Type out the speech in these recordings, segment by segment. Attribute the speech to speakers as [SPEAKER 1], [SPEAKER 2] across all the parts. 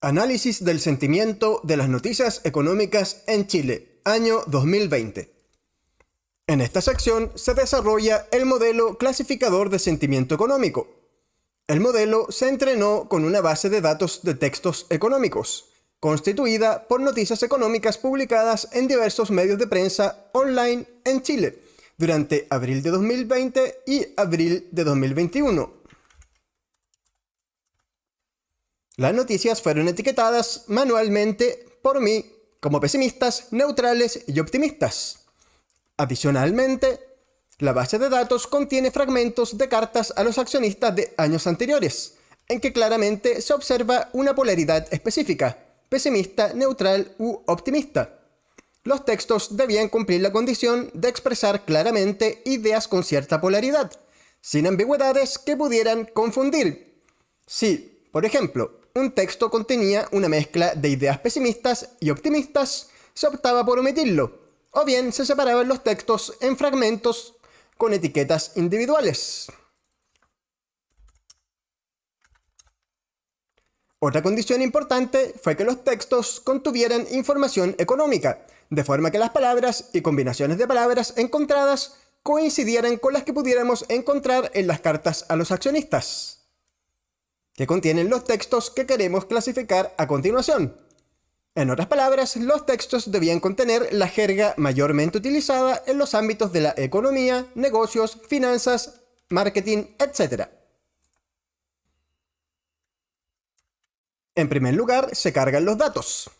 [SPEAKER 1] Análisis del sentimiento de las noticias económicas en Chile, año 2020. En esta sección se desarrolla el modelo clasificador de sentimiento económico. El modelo se entrenó con una base de datos de textos económicos, constituida por noticias económicas publicadas en diversos medios de prensa online en Chile durante abril de 2020 y abril de 2021. Las noticias fueron etiquetadas manualmente por mí como pesimistas, neutrales y optimistas. Adicionalmente, la base de datos contiene fragmentos de cartas a los accionistas de años anteriores, en que claramente se observa una polaridad específica, pesimista, neutral u optimista. Los textos debían cumplir la condición de expresar claramente ideas con cierta polaridad, sin ambigüedades que pudieran confundir. Si, por ejemplo, un texto contenía una mezcla de ideas pesimistas y optimistas, se optaba por omitirlo, o bien se separaban los textos en fragmentos con etiquetas individuales. Otra condición importante fue que los textos contuvieran información económica, de forma que las palabras y combinaciones de palabras encontradas coincidieran con las que pudiéramos encontrar en las cartas a los accionistas, que contienen los textos que queremos clasificar a continuación. En otras palabras, los textos debían contener la jerga mayormente utilizada en los ámbitos de la economía, negocios, finanzas, marketing, etc. En primer lugar, se cargan los datos.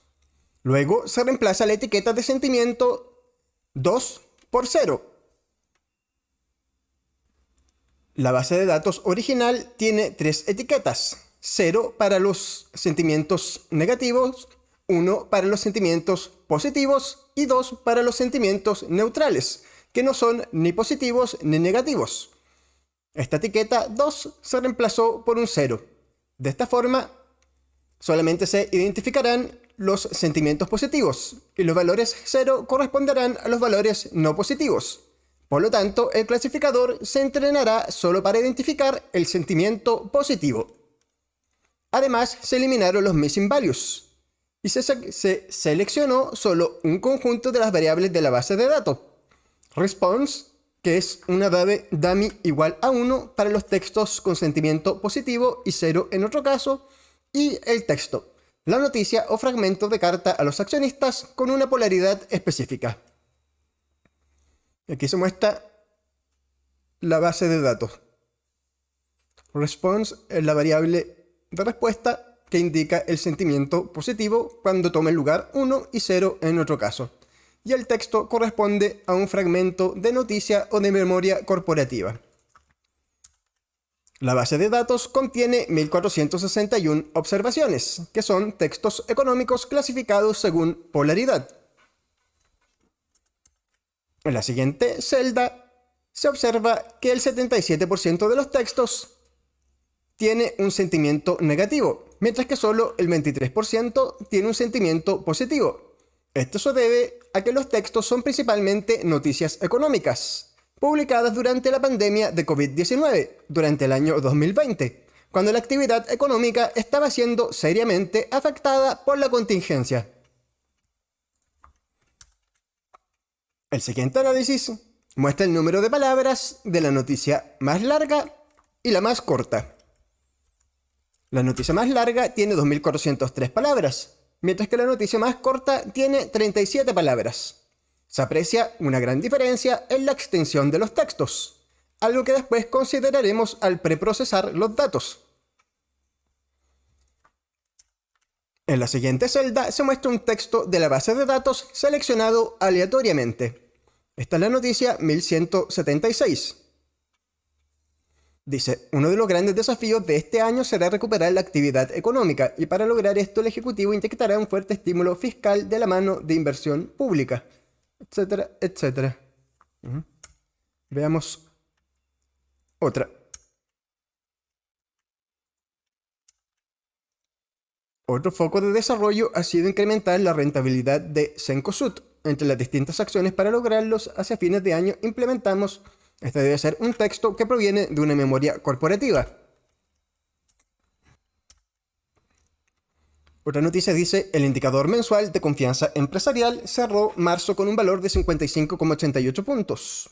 [SPEAKER 1] Luego se reemplaza la etiqueta de sentimiento 2 por 0. La base de datos original tiene 3 etiquetas: 0 para los sentimientos negativos, 1 para los sentimientos positivos y 2 para los sentimientos neutrales, que no son ni positivos ni negativos. Esta etiqueta 2 se reemplazó por un 0. De esta forma, solamente se identificarán los sentimientos positivos y los valores 0 corresponderán a los valores no positivos. Por lo tanto, el clasificador se entrenará solo para identificar el sentimiento positivo. Además, se eliminaron los missing values y se seleccionó solo un conjunto de las variables de la base de datos. Response, que es una dummy igual a 1 para los textos con sentimiento positivo y 0 en otro caso, y el texto, la noticia o fragmento de carta a los accionistas con una polaridad específica. Aquí se muestra la base de datos. Response es la variable de respuesta que indica el sentimiento positivo cuando toma el lugar 1 y 0 en otro caso. Y el texto corresponde a un fragmento de noticia o de memoria corporativa. La base de datos contiene 1461 observaciones, que son textos económicos clasificados según polaridad. En la siguiente celda se observa que el 77% de los textos tiene un sentimiento negativo, mientras que solo el 23% tiene un sentimiento positivo. Esto se debe a que los textos son principalmente noticias económicas, publicadas durante la pandemia de COVID-19, durante el año 2020, cuando la actividad económica estaba siendo seriamente afectada por la contingencia. El siguiente análisis muestra el número de palabras de la noticia más larga y la más corta. La noticia más larga tiene 2.403 palabras, mientras que la noticia más corta tiene 37 palabras. Se aprecia una gran diferencia en la extensión de los textos, algo que después consideraremos al preprocesar los datos. En la siguiente celda se muestra un texto de la base de datos seleccionado aleatoriamente. Esta es la noticia 1176. Dice: uno de los grandes desafíos de este año será recuperar la actividad económica, y para lograr esto el Ejecutivo inyectará un fuerte estímulo fiscal de la mano de inversión pública, etcétera, etcétera. Veamos otra. Otro foco de desarrollo ha sido incrementar la rentabilidad de Cencosud. Entre las distintas acciones para lograrlos, hacia fines de año implementamos, este debe ser un texto que proviene de una memoria corporativa. Otra noticia dice, el indicador mensual de confianza empresarial cerró marzo con un valor de 55,88 puntos.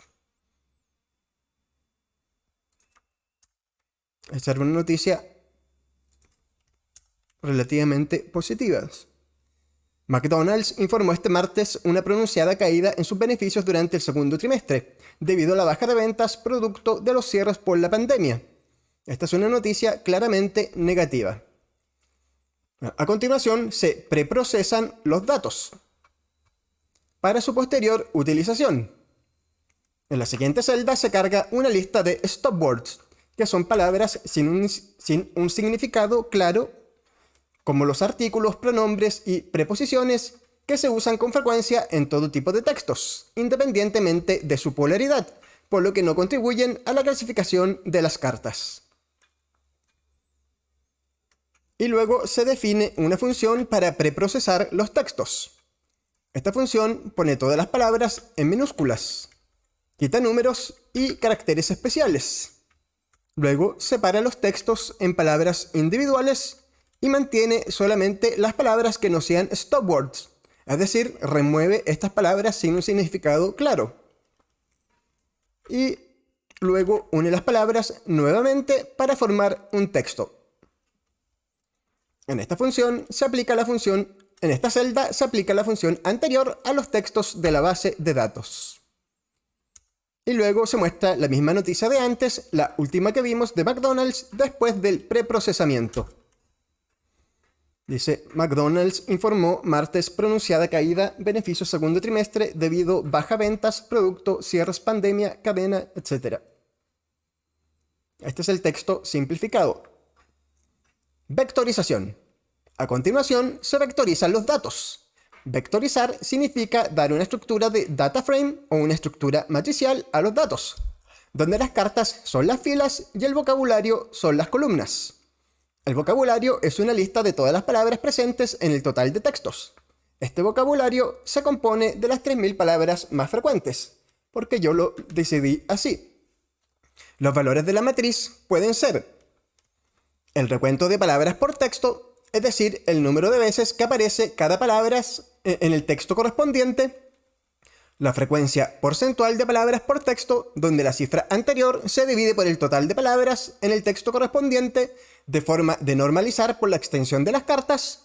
[SPEAKER 1] Esta era una noticia relativamente positiva. McDonald's informó este martes una pronunciada caída en sus beneficios durante el segundo trimestre, debido a la baja de ventas producto de los cierres por la pandemia. Esta es una noticia claramente negativa. A continuación, se preprocesan los datos para su posterior utilización. En la siguiente celda se carga una lista de stopwords, que son palabras sin un significado claro, como los artículos, pronombres y preposiciones que se usan con frecuencia en todo tipo de textos, independientemente de su polaridad, por lo que no contribuyen a la clasificación de las cartas. Y luego se define una función para preprocesar los textos. Esta función pone todas las palabras en minúsculas, quita números y caracteres especiales. Luego separa los textos en palabras individuales y mantiene solamente las palabras que no sean stopwords, es decir, remueve estas palabras sin un significado claro. Y luego une las palabras nuevamente para formar un texto. En esta celda se aplica la función anterior a los textos de la base de datos. Y luego se muestra la misma noticia de antes, la última que vimos de McDonald's después del preprocesamiento. Dice, McDonald's informó martes pronunciada caída, beneficios segundo trimestre debido baja ventas, producto, cierres, pandemia, cadena, etc. Este es el texto simplificado. Vectorización. A continuación, se vectorizan los datos. Vectorizar significa dar una estructura de data frame o una estructura matricial a los datos, donde las cartas son las filas y el vocabulario son las columnas. El vocabulario es una lista de todas las palabras presentes en el total de textos. Este vocabulario se compone de las 3.000 palabras más frecuentes, porque yo lo decidí así. Los valores de la matriz pueden ser el recuento de palabras por texto, es decir, el número de veces que aparece cada palabra en el texto correspondiente, la frecuencia porcentual de palabras por texto, donde la cifra anterior se divide por el total de palabras en el texto correspondiente, de forma de normalizar por la extensión de las cartas,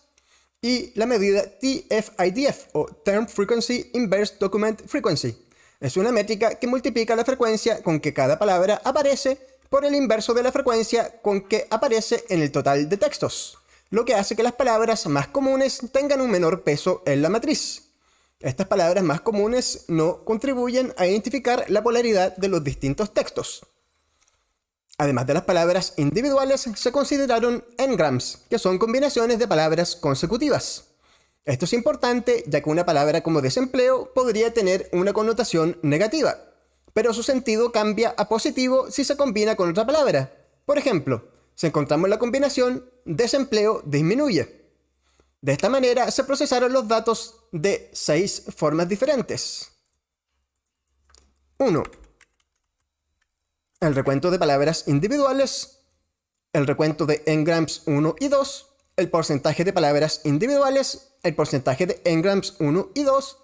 [SPEAKER 1] y la medida TF-IDF, o Term Frequency Inverse Document Frequency. Es una métrica que multiplica la frecuencia con que cada palabra aparece por el inverso de la frecuencia con que aparece en el total de textos, lo que hace que las palabras más comunes tengan un menor peso en la matriz. Estas palabras más comunes no contribuyen a identificar la polaridad de los distintos textos. Además de las palabras individuales, se consideraron n-grams, que son combinaciones de palabras consecutivas. Esto es importante, ya que una palabra como desempleo podría tener una connotación negativa, pero su sentido cambia a positivo si se combina con otra palabra. Por ejemplo, si encontramos la combinación desempleo disminuye. De esta manera se procesaron los datos de 6 formas diferentes. 1. El recuento de palabras individuales, el recuento de n-grams 1 y 2, el porcentaje de palabras individuales, el porcentaje de n-grams 1 y 2,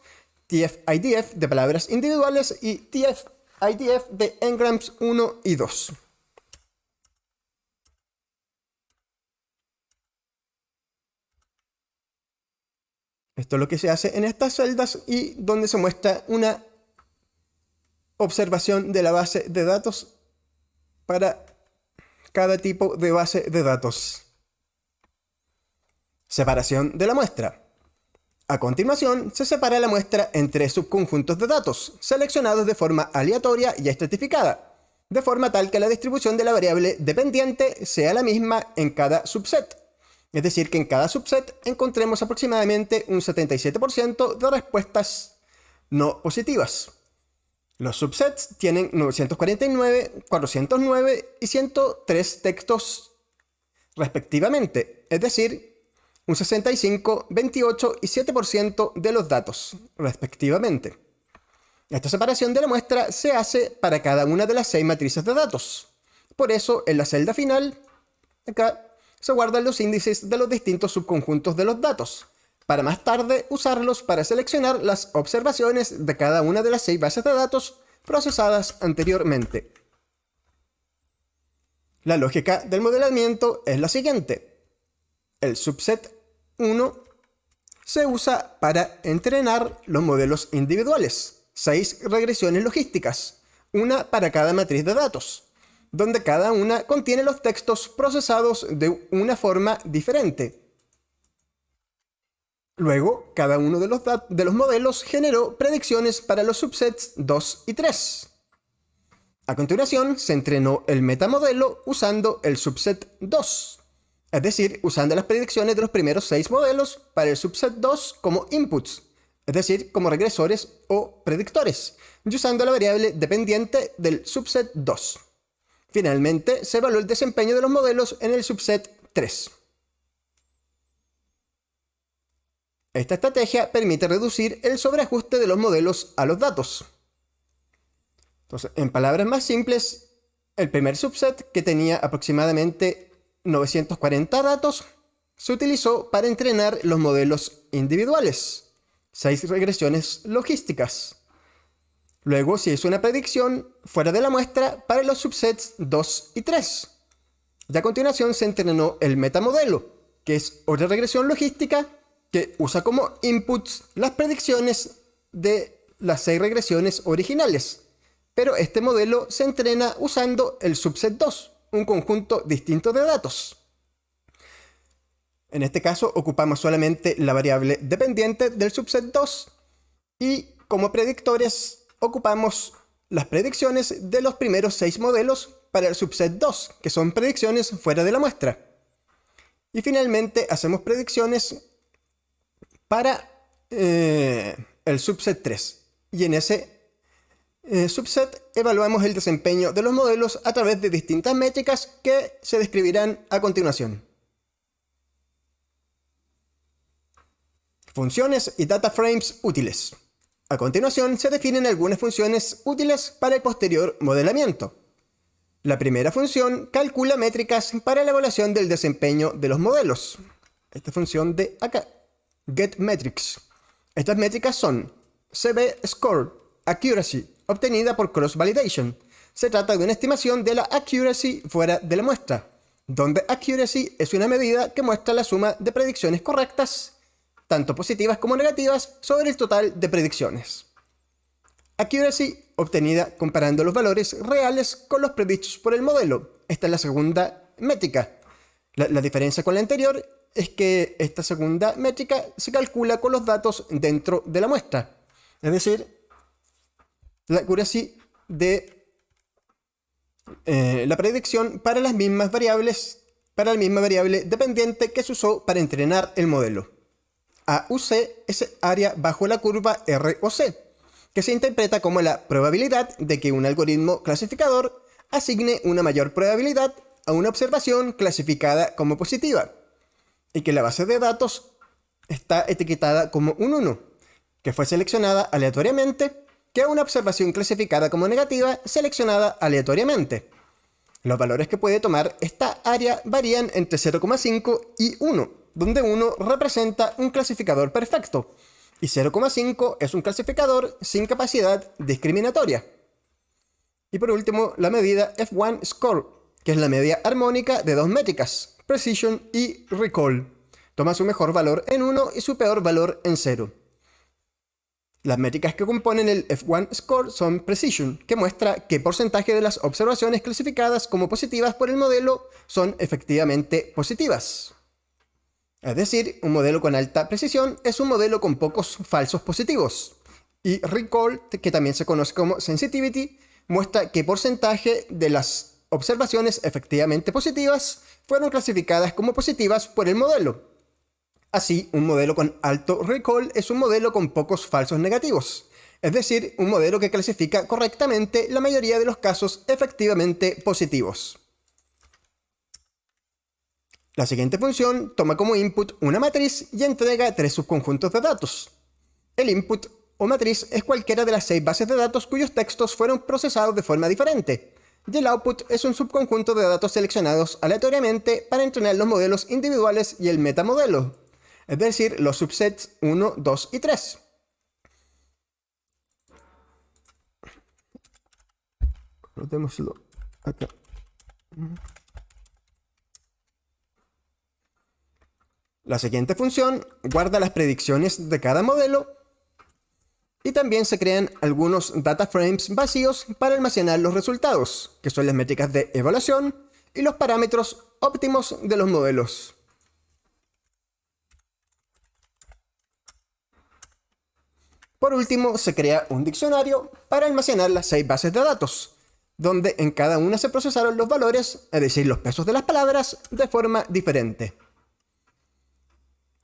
[SPEAKER 1] TF-IDF de palabras individuales y TF-IDF de n-grams 1 y 2. Esto es lo que se hace en estas celdas y donde se muestra una observación de la base de datos para cada tipo de base de datos. Separación de la muestra. A continuación, se separa la muestra en 3 subconjuntos de datos, seleccionados de forma aleatoria y estratificada, de forma tal que la distribución de la variable dependiente sea la misma en cada subset. Es decir, que en cada subset encontremos aproximadamente un 77% de respuestas no positivas. Los subsets tienen 949, 409 y 103 textos respectivamente, es decir, un 65, 28 y 7% de los datos respectivamente. Esta separación de la muestra se hace para cada una de las 6 matrices de datos. Por eso, en la celda final, acá, se guardan los índices de los distintos subconjuntos de los datos, para más tarde usarlos para seleccionar las observaciones de cada una de las 6 bases de datos procesadas anteriormente. La lógica del modelamiento es la siguiente. El subset 1 se usa para entrenar los modelos individuales, 6 regresiones logísticas, una para cada matriz de datos, donde cada una contiene los textos procesados de una forma diferente. Luego, cada uno de los modelos generó predicciones para los subsets 2 y 3. A continuación, se entrenó el metamodelo usando el subset 2, es decir, usando las predicciones de los primeros 6 modelos para el subset 2 como inputs, es decir, como regresores o predictores, y usando la variable dependiente del subset 2. Finalmente, se evaluó el desempeño de los modelos en el subset 3. Esta estrategia permite reducir el sobreajuste de los modelos a los datos. Entonces, en palabras más simples, el primer subset, que tenía aproximadamente 940 datos, se utilizó para entrenar los modelos individuales, 6 regresiones logísticas. Luego se hizo una predicción fuera de la muestra para los subsets 2 y 3. Y a continuación se entrenó el metamodelo, que es otra regresión logística que usa como inputs las predicciones de las 6 regresiones originales. Pero este modelo se entrena usando el subset 2, un conjunto distinto de datos. En este caso ocupamos solamente la variable dependiente del subset 2 y como predictores ocupamos las predicciones de los primeros 6 modelos para el subset 2, que son predicciones fuera de la muestra. Y finalmente hacemos predicciones para el subset 3. Y en ese subset evaluamos el desempeño de los modelos a través de distintas métricas que se describirán a continuación. Funciones y data frames útiles. A continuación se definen algunas funciones útiles para el posterior modelamiento. La primera función calcula métricas para la evaluación del desempeño de los modelos. Esta función de acá, getMetrics. Estas métricas son CB-score, accuracy, obtenida por cross-validation. Se trata de una estimación de la accuracy fuera de la muestra, donde accuracy es una medida que muestra la suma de predicciones correctas, tanto positivas como negativas, sobre el total de predicciones. Accuracy, obtenida comparando los valores reales con los predichos por el modelo. Esta es la segunda métrica. La diferencia con la anterior es que esta segunda métrica se calcula con los datos dentro de la muestra. Es decir, la accuracy de la predicción para las mismas variables, para la misma variable dependiente que se usó para entrenar el modelo. AUC es área bajo la curva ROC, que se interpreta como la probabilidad de que un algoritmo clasificador asigne una mayor probabilidad a una observación clasificada como positiva, y que la base de datos está etiquetada como un 1, que fue seleccionada aleatoriamente, que a una observación clasificada como negativa seleccionada aleatoriamente. Los valores que puede tomar esta área varían entre 0,5 y 1, donde 1 representa un clasificador perfecto y 0,5 es un clasificador sin capacidad discriminatoria. Y por último, la medida F1 score, que es la media armónica de dos métricas, precision y recall. Toma su mejor valor en 1 y su peor valor en 0. Las métricas que componen el F1 score son precision, que muestra qué porcentaje de las observaciones clasificadas como positivas por el modelo son efectivamente positivas. Es decir, un modelo con alta precisión es un modelo con pocos falsos positivos. Y recall, que también se conoce como sensitivity, muestra qué porcentaje de las observaciones efectivamente positivas fueron clasificadas como positivas por el modelo. Así, un modelo con alto recall es un modelo con pocos falsos negativos, es decir, un modelo que clasifica correctamente la mayoría de los casos efectivamente positivos. La siguiente función toma como input una matriz y entrega 3 subconjuntos de datos. El input o matriz es cualquiera de las 6 bases de datos cuyos textos fueron procesados de forma diferente, y el output es un subconjunto de datos seleccionados aleatoriamente para entrenar los modelos individuales y el metamodelo, es decir, los subsets 1, 2 y 3. Anotémoslo acá. La siguiente función guarda las predicciones de cada modelo y también se crean algunos data frames vacíos para almacenar los resultados, que son las métricas de evaluación y los parámetros óptimos de los modelos. Por último, se crea un diccionario para almacenar las 6 bases de datos, donde en cada una se procesaron los valores, es decir, los pesos de las palabras, de forma diferente.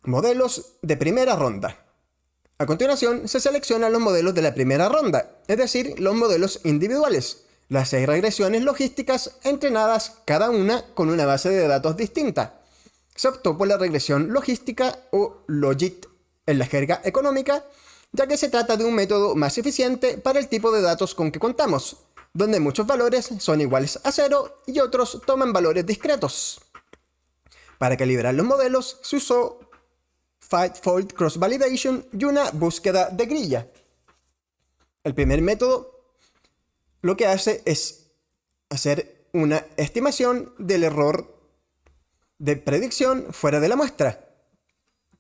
[SPEAKER 1] Modelos de primera ronda. A continuación, se seleccionan los modelos de la primera ronda, es decir, los modelos individuales, las 6 regresiones logísticas entrenadas cada una con una base de datos distinta. Se optó por la regresión logística o logit en la jerga económica, ya que se trata de un método más eficiente para el tipo de datos con que contamos, donde muchos valores son iguales a 0 y otros toman valores discretos. Para calibrar los modelos se usó Five-Fold Cross-Validation y una búsqueda de grilla. El primer método lo que hace es hacer una estimación del error de predicción fuera de la muestra.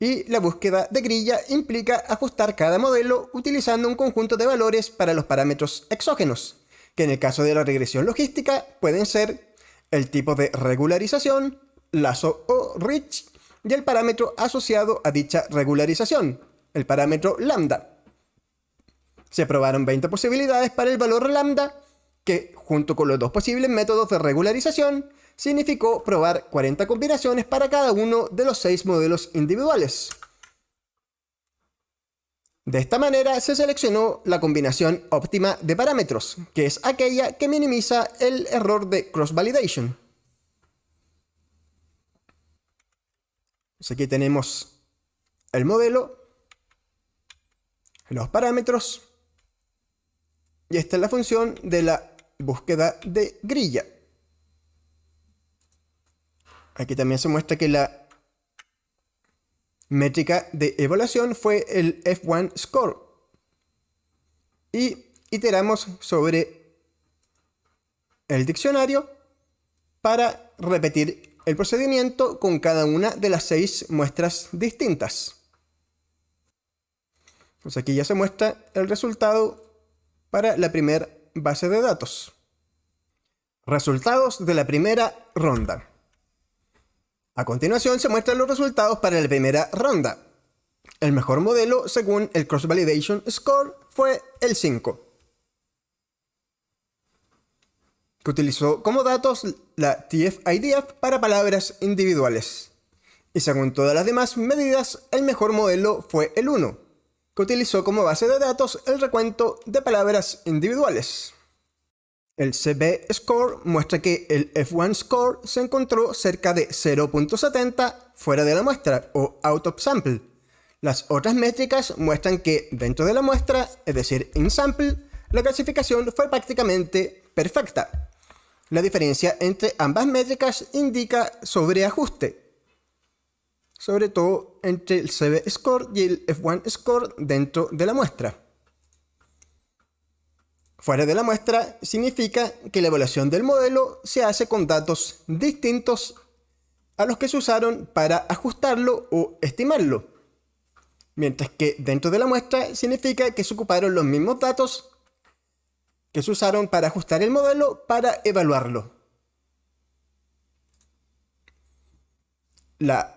[SPEAKER 1] Y la búsqueda de grilla implica ajustar cada modelo utilizando un conjunto de valores para los parámetros exógenos, que en el caso de la regresión logística pueden ser el tipo de regularización, lazo o reach, y el parámetro asociado a dicha regularización, el parámetro lambda. Se probaron 20 posibilidades para el valor lambda, que junto con los 2 posibles métodos de regularización, significó probar 40 combinaciones para cada uno de los 6 modelos individuales. De esta manera se seleccionó la combinación óptima de parámetros, que es aquella que minimiza el error de cross-validation. Aquí tenemos el modelo, los parámetros, y esta es la función de la búsqueda de grilla. Aquí también se muestra que la métrica de evaluación fue el F1 score. Y iteramos sobre el diccionario para repetir el procedimiento con cada una de las 6 muestras distintas. Pues aquí ya se muestra el resultado para la primera base de datos. Resultados de la primera ronda. A continuación se muestran los resultados para la primera ronda. El mejor modelo según el Cross Validation Score fue el 5, que utilizó como datos la TF-IDF para palabras individuales. Y según todas las demás medidas, el mejor modelo fue el 1, que utilizó como base de datos el recuento de palabras individuales. El CB Score muestra que el F1 Score se encontró cerca de 0.70 fuera de la muestra o out of sample. Las otras métricas muestran que dentro de la muestra, es decir, in sample, la clasificación fue prácticamente perfecta. La diferencia entre ambas métricas indica sobreajuste, sobre todo entre el CB Score y el F1 Score dentro de la muestra. Fuera de la muestra significa que la evaluación del modelo se hace con datos distintos a los que se usaron para ajustarlo o estimarlo, mientras que dentro de la muestra significa que se ocuparon los mismos datos que se usaron para ajustar el modelo para evaluarlo. Las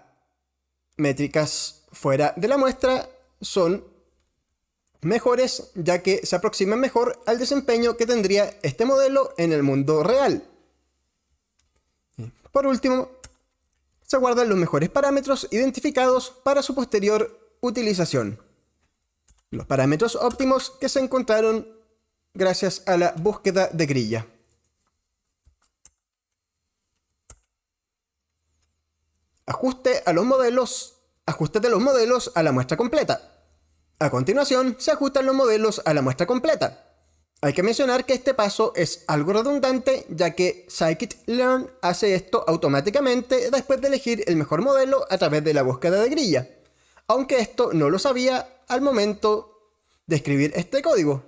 [SPEAKER 1] métricas fuera de la muestra son mejores, ya que se aproximan mejor al desempeño que tendría este modelo en el mundo real. Por último, se guardan los mejores parámetros identificados para su posterior utilización. Los parámetros óptimos que se encontraron gracias a la búsqueda de grilla. Ajuste de los modelos a la muestra completa. A continuación, se ajustan los modelos a la muestra completa. Hay que mencionar que este paso es algo redundante, ya que scikit-learn hace esto automáticamente después de elegir el mejor modelo a través de la búsqueda de grilla, aunque esto no lo sabía al momento de escribir este código,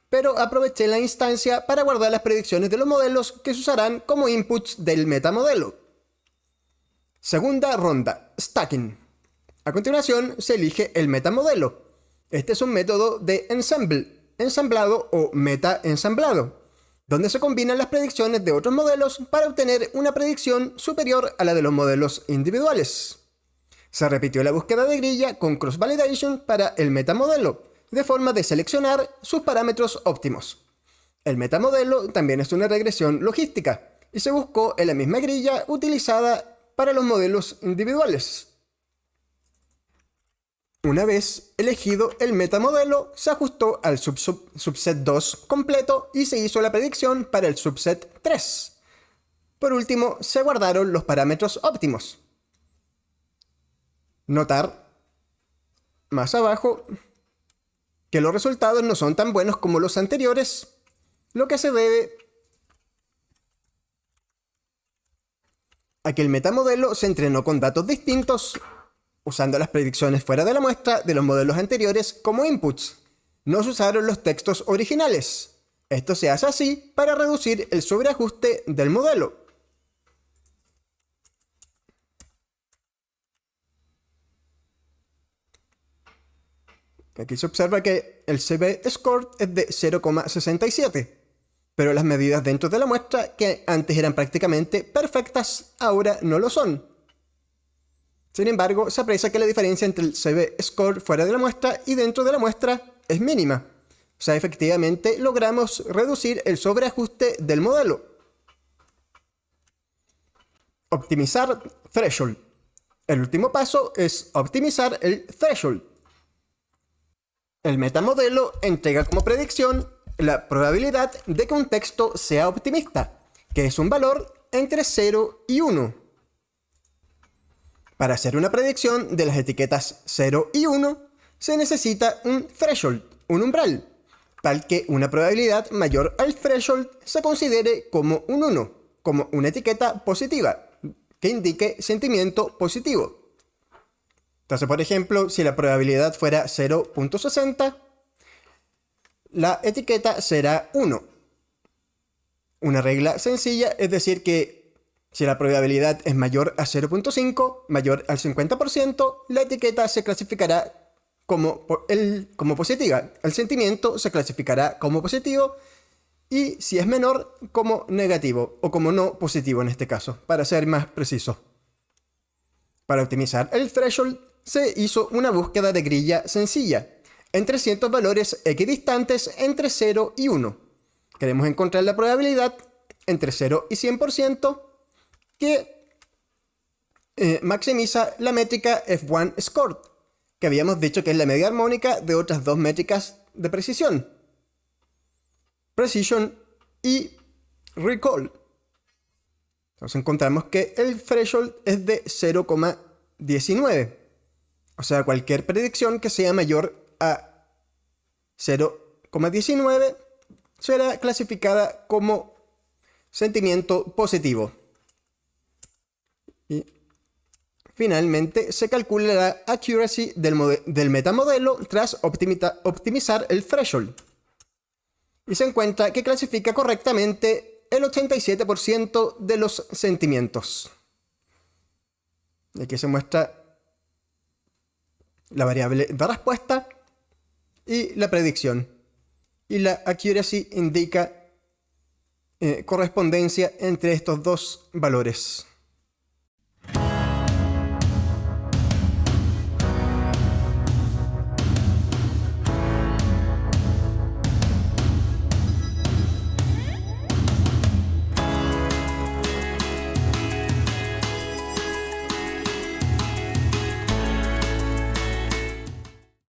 [SPEAKER 1] pero aproveché la instancia para guardar las predicciones de los modelos que se usarán como inputs del metamodelo. Segunda ronda, stacking. A continuación se elige el metamodelo. Este es un método de ensamblado o meta-ensamblado, donde se combinan las predicciones de otros modelos para obtener una predicción superior a la de los modelos individuales. Se repitió la búsqueda de grilla con cross-validation para el metamodelo, de forma de seleccionar sus parámetros óptimos. El metamodelo también es una regresión logística y se buscó en la misma grilla utilizada para los modelos individuales. Una vez elegido el metamodelo, se ajustó al subset 2 completo y se hizo la predicción para el subset 3. Por último, se guardaron los parámetros óptimos. Notar más abajo que los resultados no son tan buenos como los anteriores, lo que se debe a que el metamodelo se entrenó con datos distintos, usando las predicciones fuera de la muestra de los modelos anteriores como inputs. No se usaron los textos originales. Esto se hace así para reducir el sobreajuste del modelo. Aquí se observa que el CB-score es de 0,67, pero las medidas dentro de la muestra, que antes eran prácticamente perfectas, ahora no lo son. Sin embargo, se aprecia que la diferencia entre el CB-score fuera de la muestra y dentro de la muestra es mínima. O sea, efectivamente logramos reducir el sobreajuste del modelo. Optimizar threshold. El último paso es optimizar el threshold. El metamodelo entrega como predicción la probabilidad de que un texto sea optimista, que es un valor entre 0 y 1. Para hacer una predicción de las etiquetas 0 y 1, se necesita un threshold, un umbral, tal que una probabilidad mayor al threshold se considere como un 1, como una etiqueta positiva, que indique sentimiento positivo. Entonces, por ejemplo, si la probabilidad fuera 0.60, la etiqueta será 1. Una regla sencilla es decir que si la probabilidad es mayor a 0.5, mayor al 50%, la etiqueta se clasificará como positiva. El sentimiento se clasificará como positivo y si es menor, como negativo o como no positivo en este caso, para ser más preciso. Para optimizar el threshold, se hizo una búsqueda de grilla sencilla en 300 valores equidistantes entre 0 y 1. Queremos encontrar la probabilidad entre 0 y 100% que maximiza la métrica F1 score, que habíamos dicho que es la media armónica de otras dos métricas de precisión, precision y recall. Entonces encontramos que el threshold es de 0,19, o sea, cualquier predicción que sea mayor a 0,19 será clasificada como sentimiento positivo. Y finalmente se calcula la accuracy del metamodelo tras optimizar el threshold. Y se encuentra que clasifica correctamente el 87% de los sentimientos. Aquí se muestra la variable de respuesta y la predicción. Y la accuracy indica correspondencia entre estos dos valores.